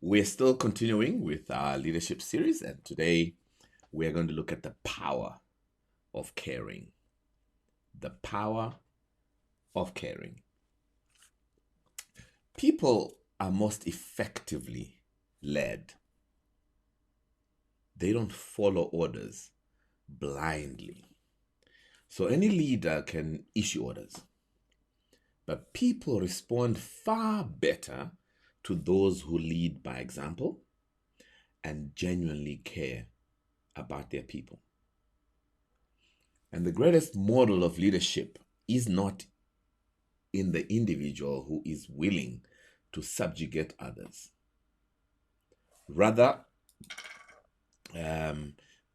We're still continuing with our leadership series, and today we're going to look at the power of caring. The power of caring. People are most effectively led. They don't follow orders blindly. So any leader can issue orders, but people respond far better to those who lead by example and genuinely care about their people. And the greatest model of leadership is not in the individual who is willing to subjugate others. Rather, the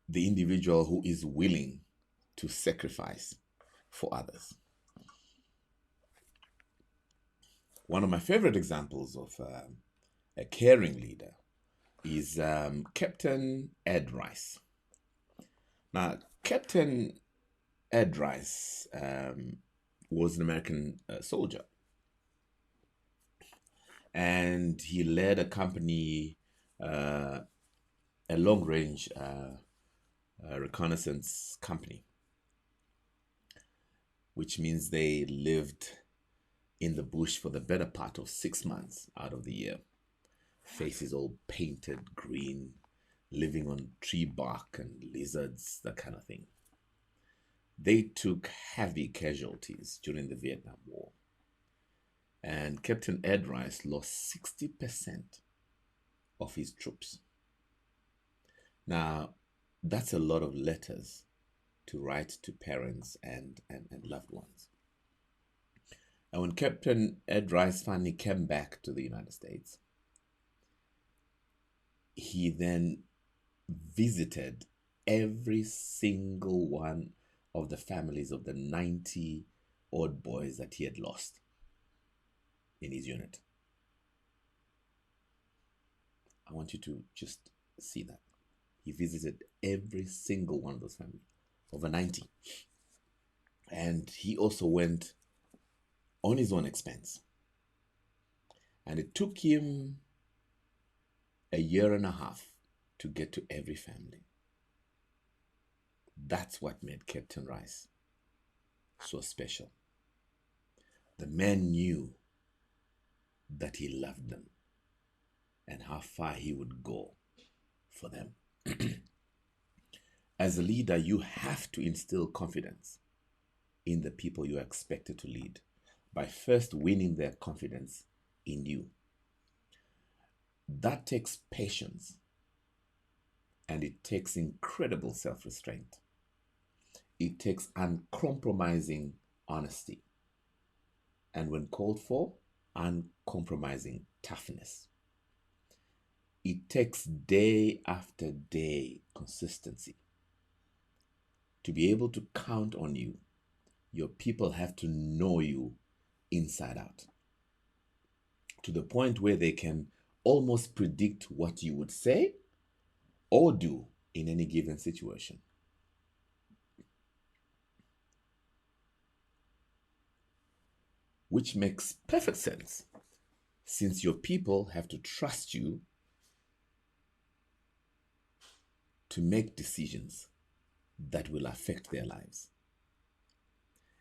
individual who is willing to sacrifice for others. One of my favorite examples of a caring leader is Captain Ed Rice. Now, Captain Ed Rice was an American soldier, and he led a company, a long-range reconnaissance company, which means they lived in the bush for the better part of 6 months out of the year. Faces all painted green, living on tree bark and lizards, that kind of thing. They took heavy casualties during the Vietnam War. And Captain Ed Rice lost 60% of his troops. Now, that's a lot of letters to write to parents and loved ones. And when Captain Ed Rice finally came back to the United States, he then visited every single one of the families of the 90 odd boys that he had lost in his unit. I want you to just see that. He visited every single one of those families, over 90. And he also went on his own expense. And it took him a year and a half to get to every family. That's what made Captain Rice so special. The man knew that he loved them and how far he would go for them. As a leader, you have to instill confidence in the people you are expected to lead by first winning their confidence in you. That takes patience, and it takes incredible self-restraint. It takes uncompromising honesty, and when called for, uncompromising toughness. It takes day after day consistency. To be able to count on you, your people have to know you inside out, to the point where they can almost predict what you would say or do in any given situation. Which makes perfect sense, since your people have to trust you to make decisions that will affect their lives.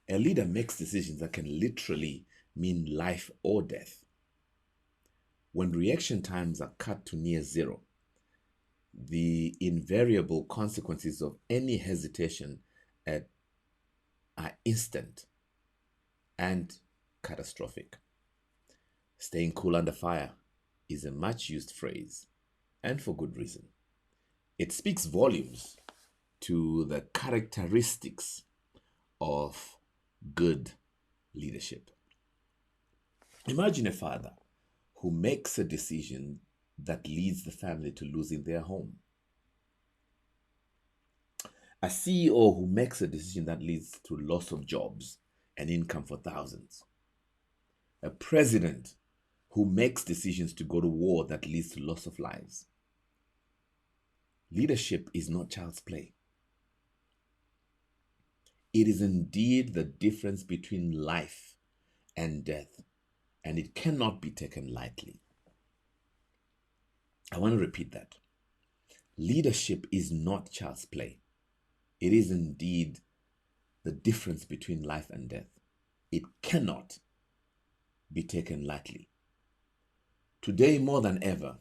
A leader makes decisions that can literally mean life or death. When reaction times are cut to near zero, the invariable consequences of any hesitation are instant and catastrophic. Staying cool under fire is a much used phrase, and for good reason. It speaks volumes to the characteristics of good leadership. Imagine a father who makes a decision that leads the family to losing their home. A CEO who makes a decision that leads to loss of jobs and income for thousands. A president who makes decisions to go to war that leads to loss of lives. Leadership is not child's play. It is indeed the difference between life and death, and it cannot be taken lightly. I want to repeat that. Leadership is not child's play. It is indeed the difference between life and death. It cannot be taken lightly. Today, more than ever,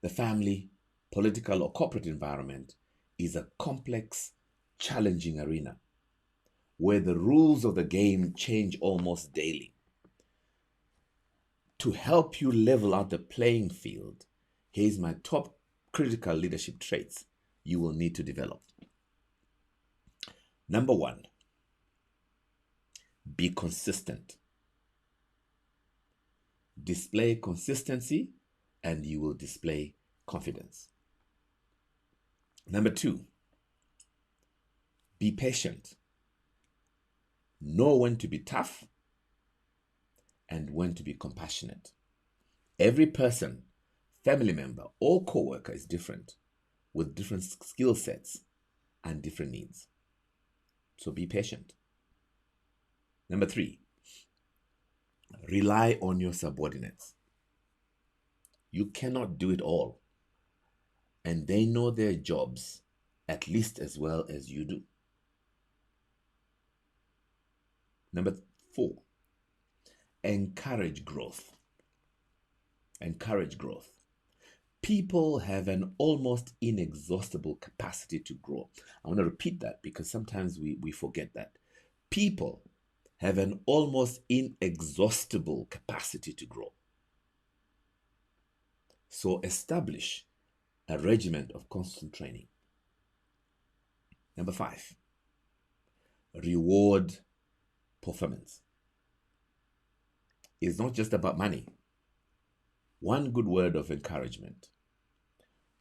the family, political, or corporate environment is a complex, challenging arena where the rules of the game change almost daily. To help you level out the playing field, here's my top critical leadership traits you will need to develop. Number 1, be consistent. Display consistency and you will display confidence. Number 2, be patient. Know when to be tough and when to be compassionate. Every person, family member, or co-worker is different with different skill sets and different needs. So be patient. Number 3, rely on your subordinates. You cannot do it all, and they know their jobs at least as well as you do. Number 4, encourage growth. Encourage growth. People have an almost inexhaustible capacity to grow. I want to repeat that because sometimes we forget that. People have an almost inexhaustible capacity to grow. So establish a regimen of constant training. Number 5, reward performance. It's not just about money. One good word of encouragement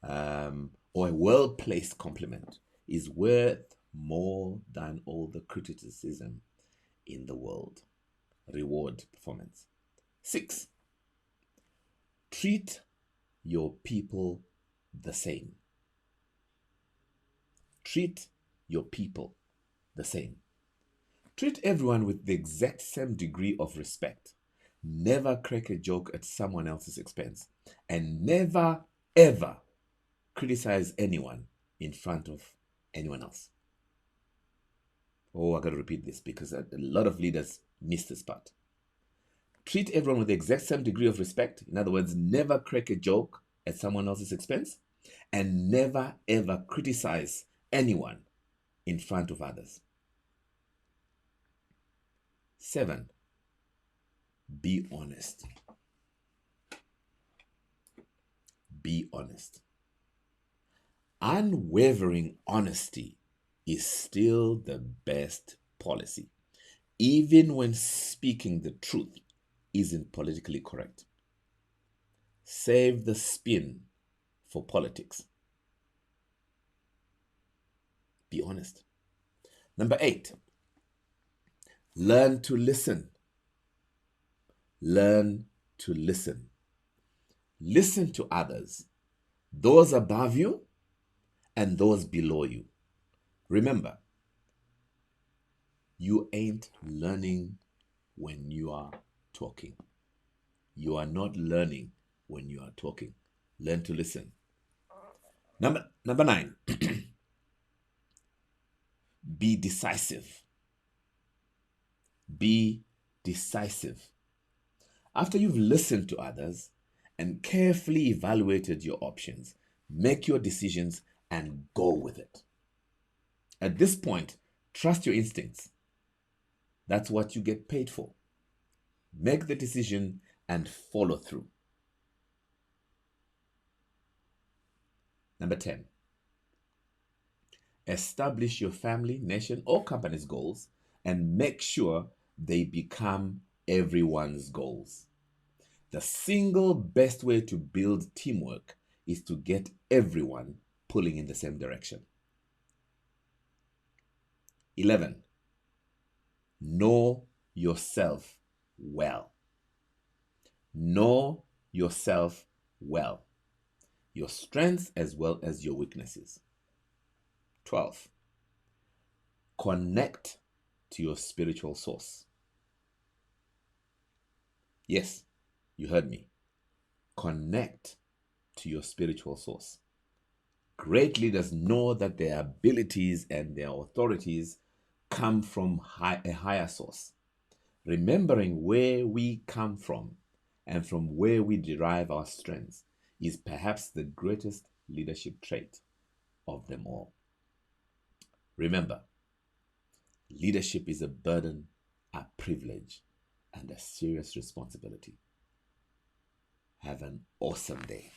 or a well-placed compliment is worth more than all the criticism in the world. Reward performance. 6, treat your people the same. Treat your people the same. Treat everyone with the exact same degree of respect. Never crack a joke at someone else's expense. And never, ever criticize anyone in front of anyone else. Oh, I got to repeat this because a lot of leaders miss this part. Treat everyone with the exact same degree of respect. In other words, never crack a joke at someone else's expense. And never, ever criticize anyone in front of others. 7, be honest. Be honest. Unwavering honesty is still the best policy, even when speaking the truth isn't politically correct. Save the spin for politics. Be honest. Number 8, learn to listen. Learn to listen. Listen to others, those above you and those below you. Remember, you ain't learning when you are talking. You are not learning when you are talking. Learn to listen. Number 9, be decisive. Be decisive. After you've listened to others and carefully evaluated your options, make your decisions and go with it. At this point, trust your instincts. That's what you get paid for. Make the decision and follow through. Number 10, establish your family, nation, or company's goals and make sure they become everyone's goals. The single best way to build teamwork is to get everyone pulling in the same direction. 11, know yourself well. Know yourself well. Your strengths as well as your weaknesses. 12, connect to your spiritual source. Yes, you heard me. Connect to your spiritual source. Great leaders know that their abilities and their authorities come from a higher source. Remembering where we come from and from where we derive our strengths is perhaps the greatest leadership trait of them all. Remember, leadership is a burden, a privilege, and a serious responsibility. Have an awesome day.